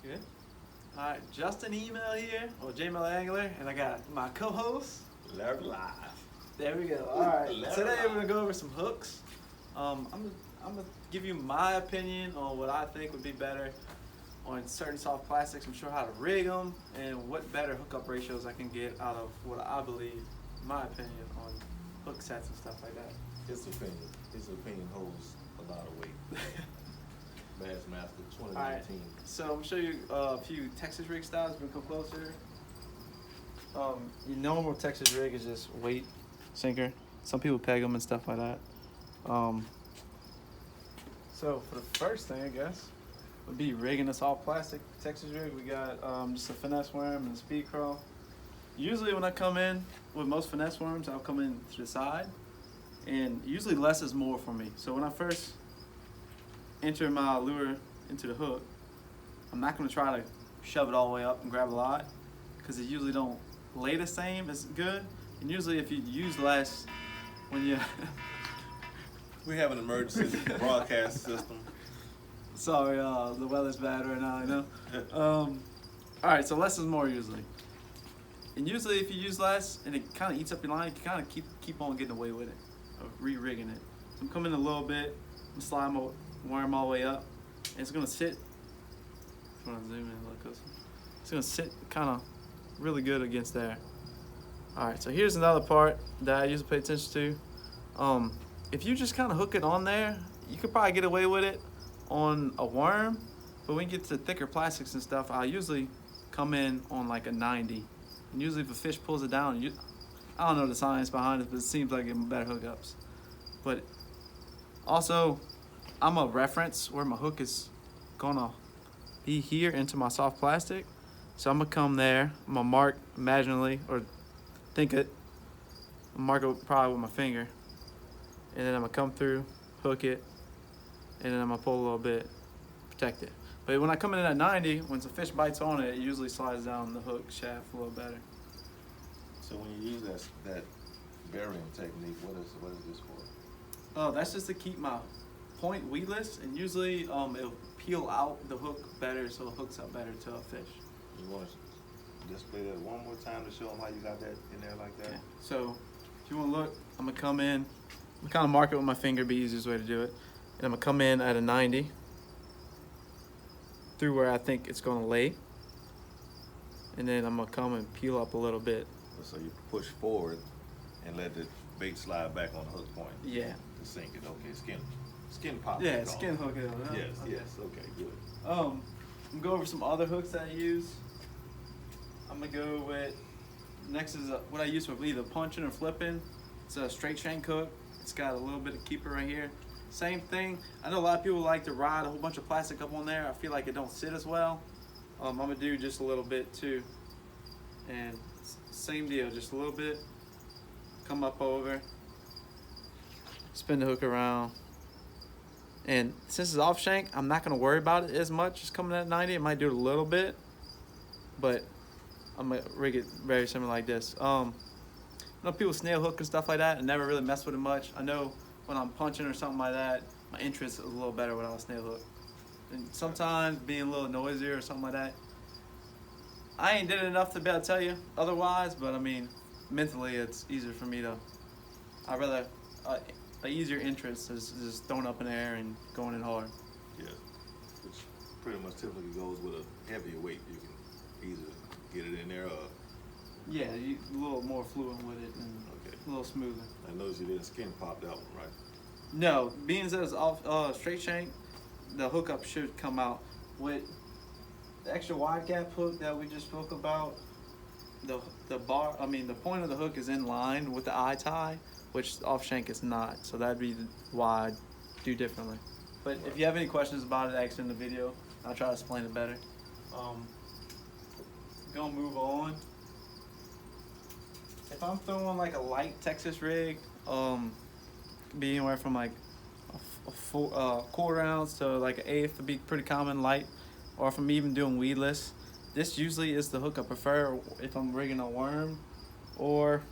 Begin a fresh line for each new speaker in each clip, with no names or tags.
Good. All right, Justin JMel here, or JMel Angler, and I got my co-host.
Larry Live.
There we go. All right.
Larry
Today
Live.
we're gonna go over some hooks. I'm gonna give you my opinion on what I think would be better on certain soft plastics. I'm sure how to rig them and what better hookup ratios I can get out of what I believe, my opinion, on hook sets and stuff like that.
His opinion holds a lot of weight. Bassmaster
All right.
2019.
So I'm gonna show you a few Texas rig styles. We can come closer. Your normal Texas rig is just weight sinker. Some people peg them and stuff like that. So for the first thing, I guess, would be rigging this all plastic Texas rig. We got just a finesse worm and a speed crawl. Usually when I come in with most finesse worms, I'll come in to the side, and usually less is more for me. So when I first enter my lure into the hook, I'm not going to try to shove it all the way up and grab a lot, because it usually don't lay the same as good. And usually if you use less when you
We have an emergency broadcast system.
sorry, the weather's bad right now, I know. All right, so less is more usually. And usually if you use less and it kind of eats up your line, you can kind of keep on getting away with it, of re-rigging it. So I'm coming in a little bit, I'm slide my worm all the way up, and it's gonna sit. If you want to zoom in a little closer, it's gonna sit kind of really good against there. All right, so here's another part that I usually pay attention to. If you just kind of hook it on there, you could probably get away with it on a worm, but when you get to thicker plastics and stuff, I usually come in on like a 90. And usually if a fish pulls it down, I don't know the science behind it, but it seems like it's better hookups. But also, I'm a reference where my hook is gonna be here into my soft plastic. So I'm gonna come there, I'm gonna mark imaginally, or think it, I'll mark it probably with my finger. And then I'm gonna come through, hook it, and then I'm gonna pull a little bit, protect it. But when I come in at 90, when the fish bites on it, it usually slides down the hook shaft a little better.
So when you use that burying technique, what is this for?
Oh, that's just to keep my point weedless, and usually it'll peel out the hook better, so it hooks up better to a fish.
You want to display that one more time to show them how you got that in there like that?
Okay. So if you want to look, I'm gonna come in, I'm kind of mark it with my finger, be the easiest way to do it, and I'm gonna come in at a 90 through where I think it's gonna lay, and then I'm gonna come and peel up a little bit.
So you push forward and let the bait slide back on the hook point.
Yeah.
To sink it. Okay, skin pop.
Yeah,
it's
skin
called.
hook it. Huh?
Yes, yes. Okay, good.
I'm gonna go over some other hooks that I use. I'm gonna go with, next is what I use for either punching or flipping. It's a straight shank hook. It's got a little bit of keeper right here. Same thing. I know a lot of people like to ride a whole bunch of plastic up on there. I feel like it don't sit as well. I'm gonna do just a little bit too. And same deal, just a little bit. Come up over, spin the hook around. And since it's off shank, I'm not gonna worry about it as much as coming at 90. It might do it a little bit, but I'm gonna rig it very similar like this. I know people snail hook and stuff like that and never really mess with it much. I know when I'm punching or something like that, my interest is a little better without a snail hook. And sometimes being a little noisier or something like that, I ain't did it enough to be able to tell you otherwise, but I mean, mentally it's easier for me to, I'd rather, an easier interest is just throwing up in the air and going in hard.
Yeah, which pretty much typically goes with a heavier weight. You can either get it in there or...
Yeah, a little more fluent with it and
Okay.
a little smoother.
I noticed you didn't skin pop that one, right?
No, being that it's off straight shank, the hookup should come out. With the extra wide gap hook that we just spoke about, the point of the hook is in line with the eye tie, which off shank is not. So that'd be why I'd do differently. But if you have any questions about it, ask in the video. I'll try to explain it better. Gonna move on. If I'm throwing like a light Texas rig, be anywhere from like a quarter ounce to like an eighth would be pretty common light, or if I'm even doing weedless, this usually is the hook I prefer if I'm rigging a worm or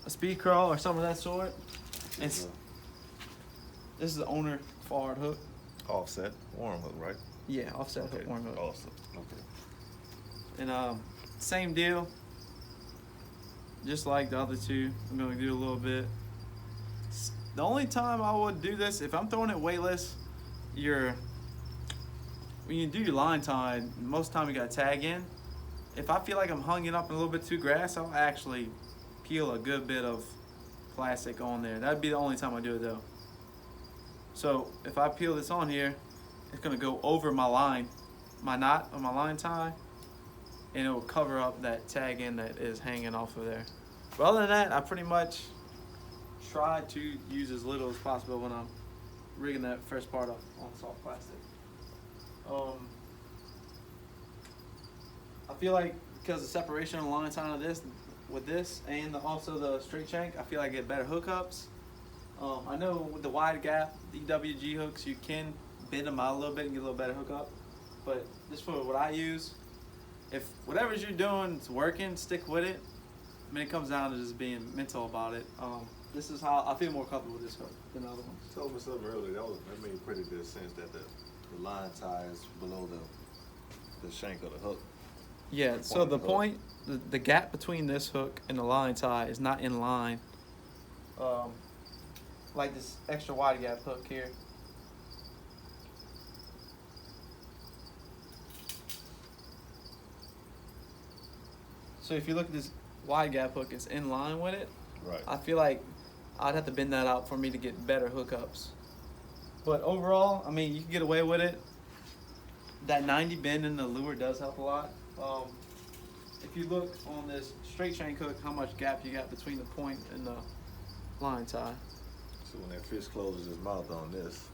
a speed crawl or something of that sort. This is the owner forward hook.
Offset, worm hook, right?
Yeah, offset
Okay.
hook, worm hook.
Awesome. Okay.
And same deal. Just like the other two, I'm gonna do a little bit. The only time I would do this, if I'm throwing it weightless, when you do your line tie, most of the time you gotta tag in. If I feel like I'm hung it up a little bit too grass, I'll actually peel a good bit of plastic on there. That'd be the only time I do it though. So if I peel this on here, it's gonna go over my line, my knot of my line tie, and it will cover up that tag in that is hanging off of there. But other than that, I pretty much try to use as little as possible when I'm rigging that first part up on soft plastic. I feel like because the separation on the line tie of this with this and also the straight shank, I feel like I get better hookups. I know with the wide gap EWG hooks, you can bend them out a little bit and get a little better hookup. But just for what I use, if whatever you're doing is working, stick with it. I mean, it comes down to just being mental about it. This is how I feel more comfortable with this hook than the other ones.
You told me something earlier. That made pretty good sense that the line tie is below the shank of the hook.
Yeah, so the point, the gap between this hook and the line tie is not in line. Like this extra wide gap hook here. So if you look at this wide gap hook, it's in line with it.
Right.
I feel like I'd have to bend that out for me to get better hookups. But overall, I mean, you can get away with it. That 90 bend in the lure does help a lot. If you look on this straight shank hook, how much gap you got between the point and the line tie.
So when that fish closes his mouth on this,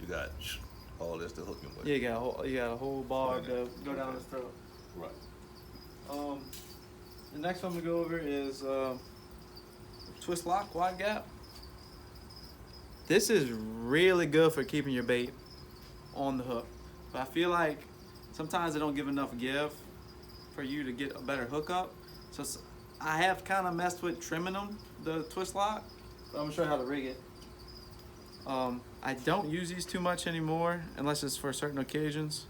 you got all this to hook him with.
Yeah, you got a whole bar to go down his throat.
Right.
The next one we go over is twist lock wide gap. This is really good for keeping your bait on the hook. But I feel like sometimes they don't give enough give for you to get a better hookup. So I have kind of messed with trimming them, the twist lock. But I'm gonna show you how to rig it. I don't use these too much anymore unless it's for certain occasions.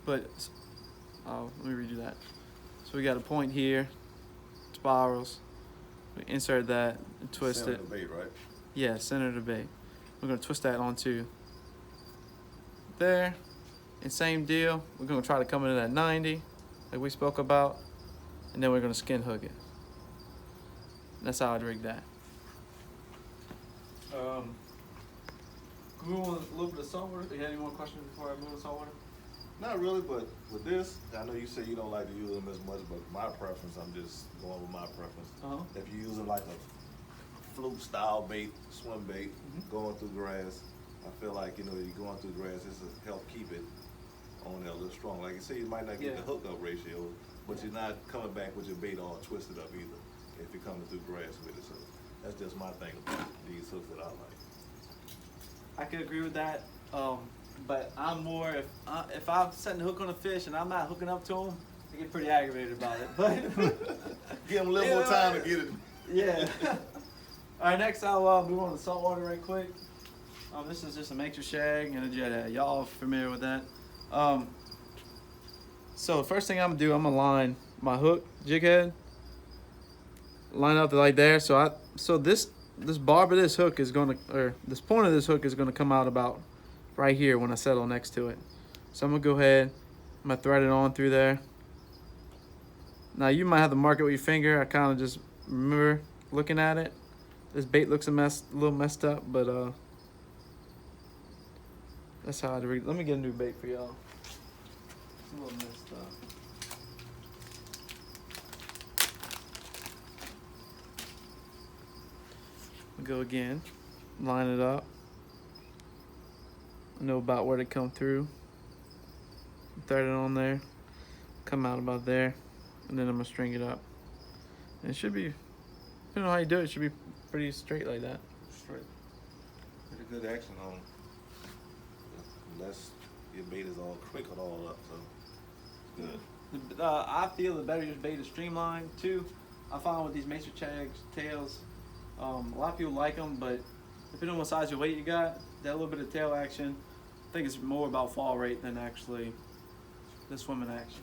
But let me redo that. So we got a point here, spirals. We insert that and twist
Center
it.
of the bait, right?
Yeah, center of the bait. We're gonna twist that onto there. And same deal, we're gonna try to come in at 90, like we spoke about, and then we're gonna skin hook it. That's how I'd rig that. Move on a little bit of saltwater. Do you have any more questions before I move to saltwater?
Not really, but with this, I know you say you don't like to use them as much, but my preference, I'm just going with my preference. If you're using like a fluke style bait, swim bait, going through grass, I feel like, you're going through grass, this will help keep it on there a little strong. Like you say, you might not get the hookup ratio, but you're not coming back with your bait all twisted up either if you're coming through grass with it. So that's just my thing about these hooks that I like.
I could agree with that. But I'm more, if I'm setting the hook on a fish and I'm not hooking up to him, I get pretty aggravated about it. But
give him a little more time to get it.
Yeah. All right, next I'll move on to saltwater right quick. This is just a mixture shag and a jet head. Y'all familiar with that? So the first thing I'm gonna do, I'm gonna line my hook jig head, line up like there. So this barb of this hook is gonna, or this point of this hook is gonna come out about right here when I settle next to it. So I'm gonna go ahead, I'm gonna thread it on through there. Now you might have to mark it with your finger. I kind of just remember looking at it. This bait looks a little messed up, but that's how I'd read. Let me get a new bait for y'all. It's a little messed up. We'll go again, line it up. I know about where to come through. Thread it on there, come out about there, and then I'm gonna string it up. And it should be, depending on how you do it, it should be pretty straight like that.
Straight. Pretty good action on it. Unless your bait is all crinkled all up, so it's good.
I feel the better your bait is streamlined too. I find with these macer tails, a lot of people like them, but depending on what size of weight you got, that little bit of tail action I think it's more about fall rate than actually the swimming action.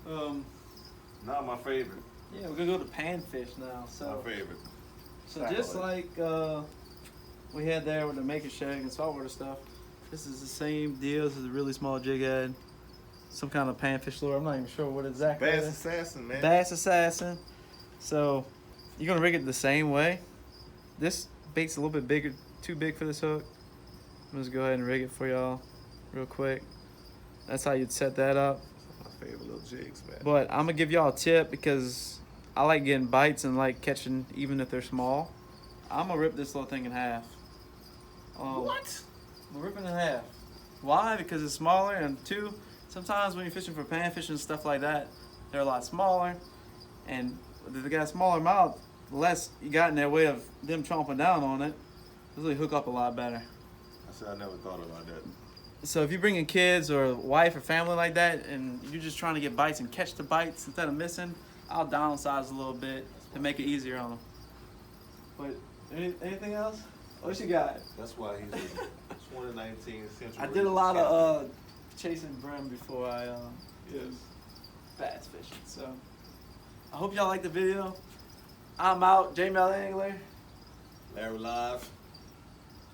Right. Now my favorite.
Yeah, we're gonna go to panfish now. So
my favorite.
So just like we had there with the maker shag and saltwater stuff, this is the same deal. This is a really small jig head, some kind of panfish lure. I'm not even sure what exactly.
Bass Assassin, man.
Bass Assassin. So you're gonna rig it the same way. This bait's a little bit bigger, too big for this hook. I'm just go ahead and rig it for y'all real quick. That's how you'd set that up.
My favorite little jigs, man.
But I'm gonna give y'all a tip because I like getting bites and like catching even if they're small. I'm gonna rip this little thing in half.
What?
I'm gonna rip it in half. Why? Because it's smaller, and two, sometimes when you're fishing for panfish and stuff like that, they're a lot smaller, and if they got a smaller mouth, the less you got in their way of them chomping down on it, it'll really hook up a lot better.
I said I never thought about that.
So if you're bringing kids or a wife or family like that, and you're just trying to get bites and catch the bites instead of missing, I'll downsize a little bit to make it easier on them. But anything else? What you got?
That's why he's a 2019 Central.
I did a lot of chasing brim before I did bass fishing. So I hope y'all liked the video. I'm out. JMel Angler.
Larry Live.